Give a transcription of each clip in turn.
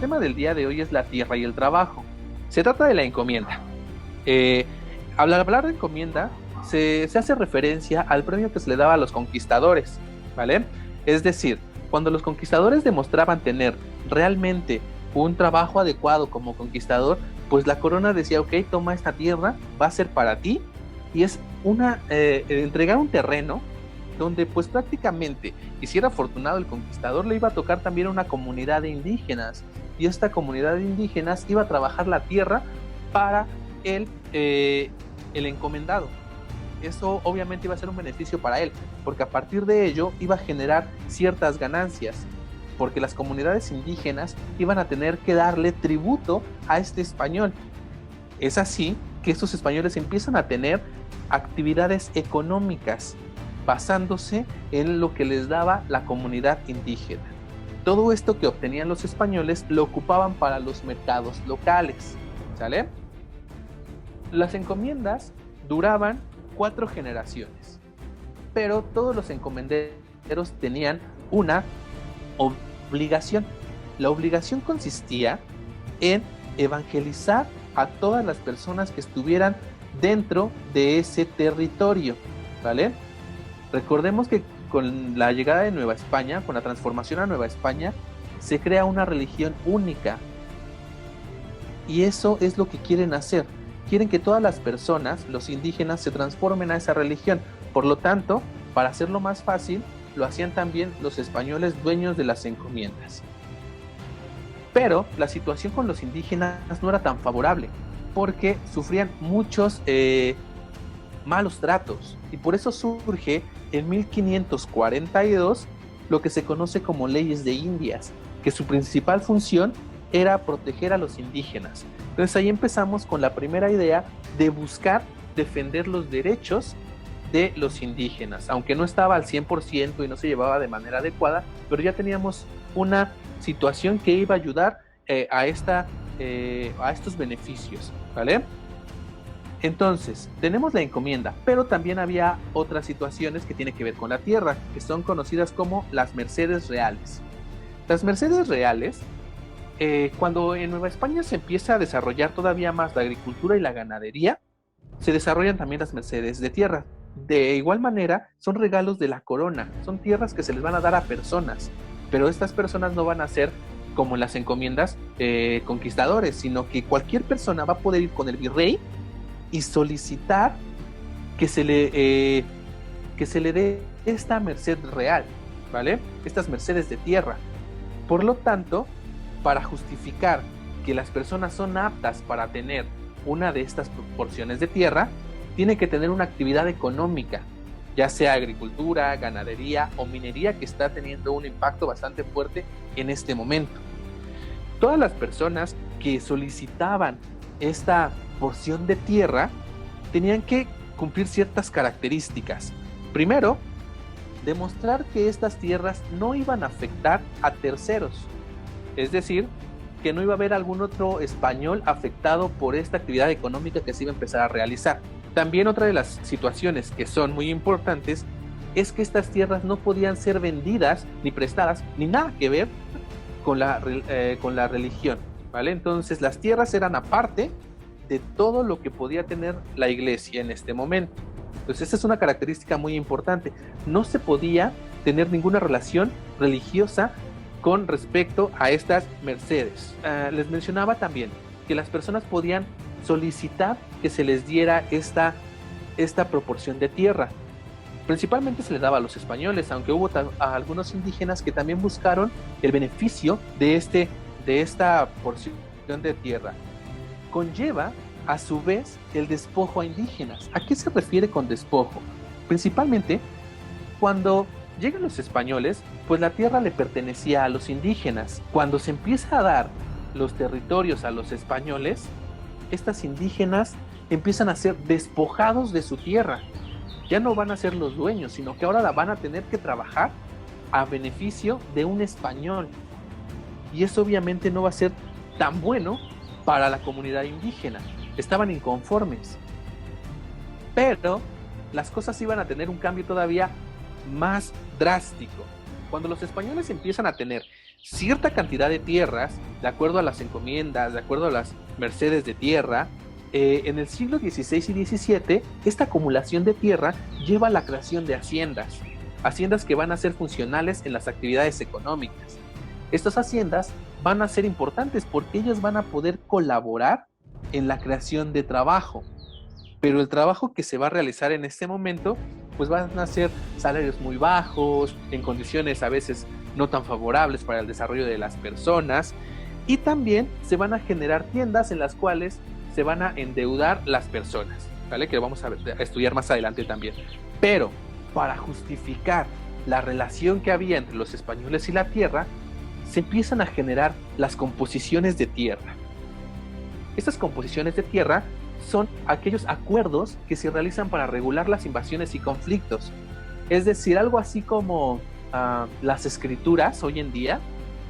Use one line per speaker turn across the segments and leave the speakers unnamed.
tema del día de hoy es la tierra y el trabajo. Se trata de la encomienda. Eh, Al hablar de encomienda, se hace referencia al premio que se le daba a los conquistadores, ¿vale? Es decir, cuando los conquistadores demostraban tener realmente un trabajo adecuado como conquistador, pues la corona decía, ok, toma esta tierra, va a ser para ti, y es entregar un terreno donde pues prácticamente, y si era afortunado el conquistador, le iba a tocar también a una comunidad de indígenas, y esta comunidad de indígenas iba a trabajar la tierra para el encomendado. Eso obviamente iba a ser un beneficio para él, porque a partir de ello iba a generar ciertas ganancias, porque las comunidades indígenas iban a tener que darle tributo a este español. Es así que estos españoles empiezan a tener actividades económicas basándose en lo que les daba la comunidad indígena. Todo esto que obtenían los españoles lo ocupaban para los mercados locales, ¿sale? Las encomiendas duraban 4 generaciones, pero todos los encomenderos tenían una obligación. La obligación consistía en evangelizar a todas las personas que estuvieran dentro de ese territorio, ¿vale? Recordemos que con la llegada de Nueva España, con la transformación a Nueva España, se crea una religión única. Y eso es lo que quieren hacer. Quieren que todas las personas, los indígenas, se transformen a esa religión. Por lo tanto, para hacerlo más fácil, lo hacían también los españoles dueños de las encomiendas. Pero la situación con los indígenas no era tan favorable, porque sufrían muchos malos tratos. Y por eso surge en 1542 lo que se conoce como leyes de Indias, que su principal función era proteger a los indígenas. Entonces ahí empezamos con la primera idea de buscar defender los derechos de los indígenas, aunque no estaba al 100% y no se llevaba de manera adecuada, pero ya teníamos una situación que iba a ayudar a estos beneficios, ¿vale? Entonces, tenemos la encomienda, pero también había otras situaciones que tienen que ver con la tierra, que son conocidas como las mercedes reales. Las mercedes reales, cuando en Nueva España se empieza a desarrollar todavía más la agricultura y la ganadería, se desarrollan también las mercedes de tierra. De igual manera, son regalos de la corona, son tierras que se les van a dar a personas, pero estas personas no van a ser como en las encomiendas conquistadores, sino que cualquier persona va a poder ir con el virrey y solicitar que se le dé esta merced real, ¿vale? Estas mercedes de tierra. Por lo tanto, para justificar que las personas son aptas para tener una de estas porciones de tierra, tiene que tener una actividad económica, ya sea agricultura, ganadería o minería, que está teniendo un impacto bastante fuerte en este momento. Todas las personas que solicitaban esta porción de tierra tenían que cumplir ciertas características. Primero, demostrar que estas tierras no iban a afectar a terceros, es decir, que no iba a haber algún otro español afectado por esta actividad económica que se iba a empezar a realizar. También otra de las situaciones que son muy importantes es que estas tierras no podían ser vendidas ni prestadas, ni nada que ver con la religión, ¿vale? Entonces las tierras eran aparte de todo lo que podía tener la iglesia en este momento. Entonces esa es una característica muy importante. No se podía tener ninguna relación religiosa con respecto a estas mercedes. Les mencionaba también que las personas podían solicitar que se les diera esta proporción de tierra. Principalmente se le daba a los españoles, aunque hubo a algunos indígenas que también buscaron el beneficio de esta porción de tierra. Conlleva, a su vez, el despojo a indígenas. ¿A qué se refiere con despojo? Principalmente, cuando llegan los españoles, pues la tierra le pertenecía a los indígenas. Cuando se empieza a dar los territorios a los españoles, estas indígenas empiezan a ser despojados de su tierra. Ya no van a ser los dueños, sino que ahora la van a tener que trabajar a beneficio de un español. Y eso obviamente no va a ser tan bueno para la comunidad indígena. Estaban inconformes. Pero las cosas iban a tener un cambio todavía más drástico. Cuando los españoles empiezan a tener cierta cantidad de tierras, de acuerdo a las encomiendas, de acuerdo a las mercedes de tierra, en el siglo XVI y XVII, esta acumulación de tierra lleva a la creación de haciendas, haciendas que van a ser funcionales en las actividades económicas. Estas haciendas van a ser importantes porque ellas van a poder colaborar en la creación de trabajo, pero el trabajo que se va a realizar en este momento pues van a ser salarios muy bajos, en condiciones a veces no tan favorables para el desarrollo de las personas, y también se van a generar tiendas en las cuales se van a endeudar las personas, ¿vale? Que lo vamos a estudiar más adelante también. Pero para justificar la relación que había entre los españoles y la tierra, se empiezan a generar las composiciones de tierra. Estas composiciones de tierra son aquellos acuerdos que se realizan para regular las invasiones y conflictos. Es decir, algo así como las escrituras hoy en día.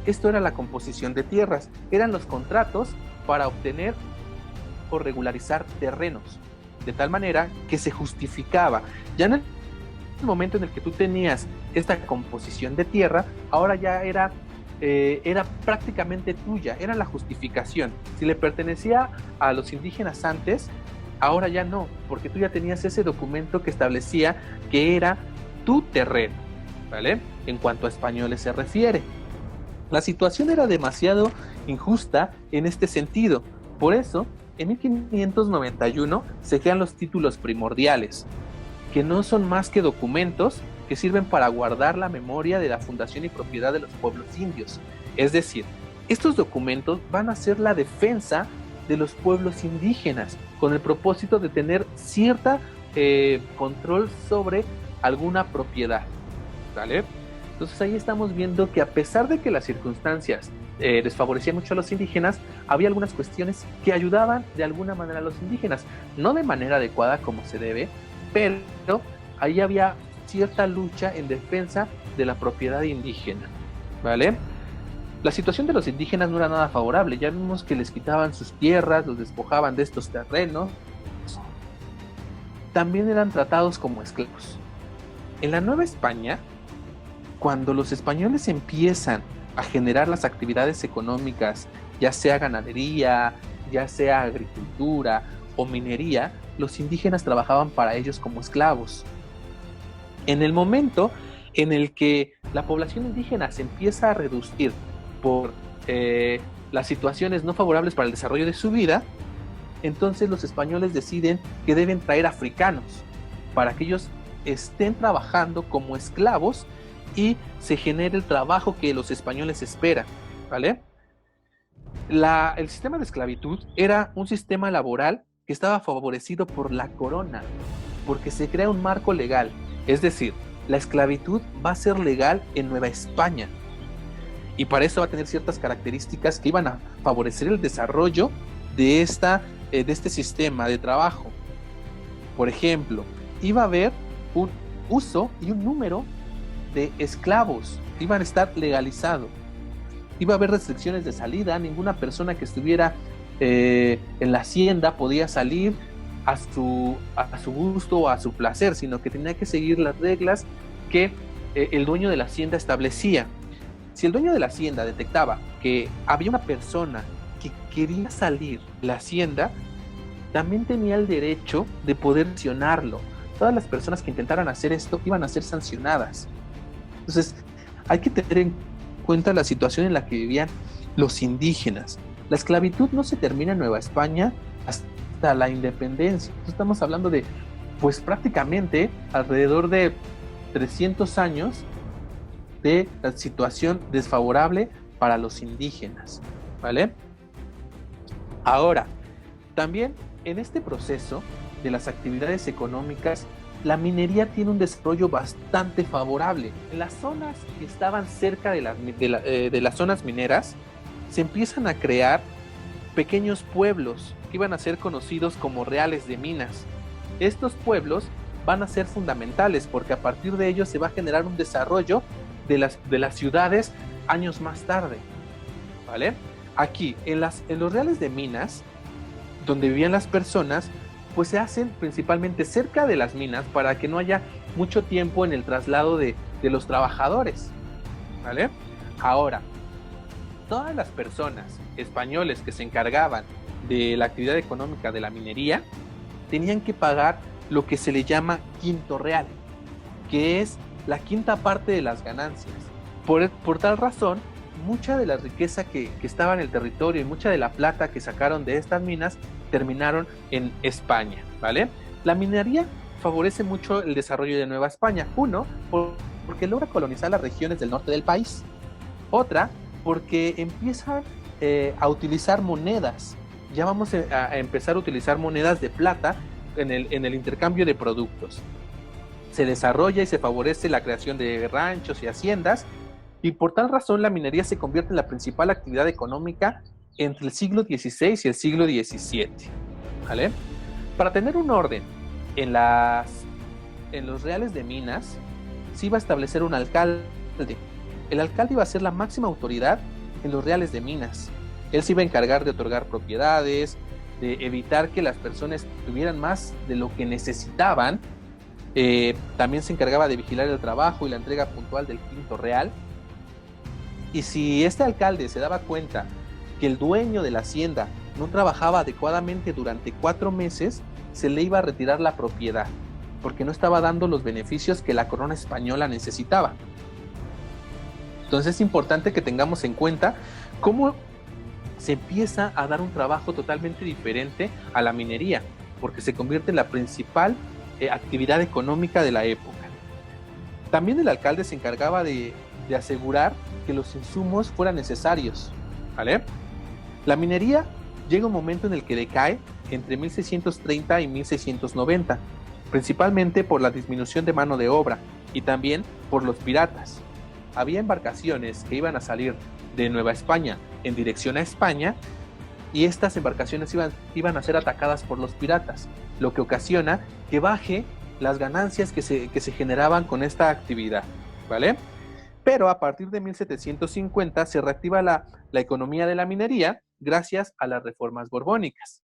Esto era la composición de tierras, eran los contratos para obtener o regularizar terrenos, de tal manera que se justificaba. Ya en el momento en el que tú tenías esta composición de tierra, ahora ya era prácticamente tuya, era la justificación. Si le pertenecía a los indígenas antes, ahora ya no, porque tú ya tenías ese documento que establecía que era tu terreno, ¿vale? En cuanto a españoles se refiere. La situación era demasiado injusta en este sentido. Por eso, en 1591 se crean los títulos primordiales, que no son más que documentos que sirven para guardar la memoria de la fundación y propiedad de los pueblos indios. Es decir, estos documentos van a ser la defensa de los pueblos indígenas, con el propósito de tener cierta control sobre alguna propiedad, ¿vale? Entonces ahí estamos viendo que a pesar de que las circunstancias desfavorecían mucho a los indígenas, había algunas cuestiones que ayudaban de alguna manera a los indígenas, no de manera adecuada como se debe, pero ahí había cierta lucha en defensa de la propiedad indígena, ¿vale? La situación de los indígenas no era nada favorable. Ya vimos que les quitaban sus tierras, los despojaban de estos terrenos. También eran tratados como esclavos. En la Nueva España, cuando los españoles empiezan a generar las actividades económicas, ya sea ganadería, ya sea agricultura o minería, los indígenas trabajaban para ellos como esclavos. En el momento en el que la población indígena se empieza a reducir por las situaciones no favorables para el desarrollo de su vida, entonces los españoles deciden que deben traer africanos para que ellos estén trabajando como esclavos y se genere el trabajo que los españoles esperan, ¿vale? El sistema de esclavitud era un sistema laboral que estaba favorecido por la corona, porque se crea un marco legal. Es decir, la esclavitud va a ser legal en Nueva España y para eso va a tener ciertas características que iban a favorecer el desarrollo de este sistema de trabajo. Por ejemplo, iba a haber un uso y un número de esclavos que iban a estar legalizados. Iba a haber restricciones de salida, ninguna persona que estuviera en la hacienda podía salir a su gusto o a su placer, sino que tenía que seguir las reglas que el dueño de la hacienda establecía. Si el dueño de la hacienda detectaba que había una persona que quería salir de la hacienda, también tenía el derecho de poder sancionarlo. Todas las personas que intentaran hacer esto iban a ser sancionadas. Entonces, hay que tener en cuenta la situación en la que vivían los indígenas. La esclavitud no se termina en Nueva España hasta la independencia. Estamos hablando de, pues prácticamente alrededor de 300 años de la situación desfavorable para los indígenas, ¿vale? Ahora, también en este proceso de las actividades económicas, la minería tiene un desarrollo bastante favorable. En las zonas que estaban cerca de las zonas mineras, se empiezan a crear pequeños pueblos que iban a ser conocidos como reales de minas. Estos pueblos van a ser fundamentales porque a partir de ellos se va a generar un desarrollo de las ciudades años más tarde, ¿vale? Aquí, en los reales de minas, donde vivían las personas, pues se hacen principalmente cerca de las minas para que no haya mucho tiempo en el traslado de los trabajadores. ¿vale? Ahora, todas las personas españoles que se encargaban de la actividad económica de la minería tenían que pagar lo que se le llama quinto real, que es la quinta parte de las ganancias. Por tal razón, mucha de la riqueza que estaba en el territorio y mucha de la plata que sacaron de estas minas terminaron en España, ¿vale? La minería favorece mucho el desarrollo de Nueva España. Uno, porque logra colonizar las regiones del norte del país. Otra, porque empiezan a utilizar monedas. Ya vamos a empezar a utilizar monedas de plata en el intercambio de productos. Se desarrolla y se favorece la creación de ranchos y haciendas, y por tal razón la minería se convierte en la principal actividad económica entre el siglo XVI y el siglo XVII. ¿Vale? Para tener un orden en los reales de minas, se iba a establecer un alcalde. El alcalde iba a ser la máxima autoridad en los reales de minas. Él se iba a encargar de otorgar propiedades, de evitar que las personas tuvieran más de lo que necesitaban. También se encargaba de vigilar el trabajo y la entrega puntual del quinto real. Y si este alcalde se daba cuenta que el dueño de la hacienda no trabajaba adecuadamente durante 4 meses, se le iba a retirar la propiedad, porque no estaba dando los beneficios que la corona española necesitaba. Entonces es importante que tengamos en cuenta cómo se empieza a dar un trabajo totalmente diferente a la minería, porque se convierte en la principal actividad económica de la época. También el alcalde se encargaba de asegurar que los insumos fueran necesarios, ¿vale? La minería llega un momento en el que decae entre 1630 y 1690, principalmente por la disminución de mano de obra y también por los piratas. Había embarcaciones que iban a salir de Nueva España en dirección a España, y estas embarcaciones iban a ser atacadas por los piratas, lo que ocasiona que baje las ganancias que se generaban con esta actividad, ¿vale? Pero a partir de 1750 se reactiva la economía de la minería gracias a las reformas borbónicas.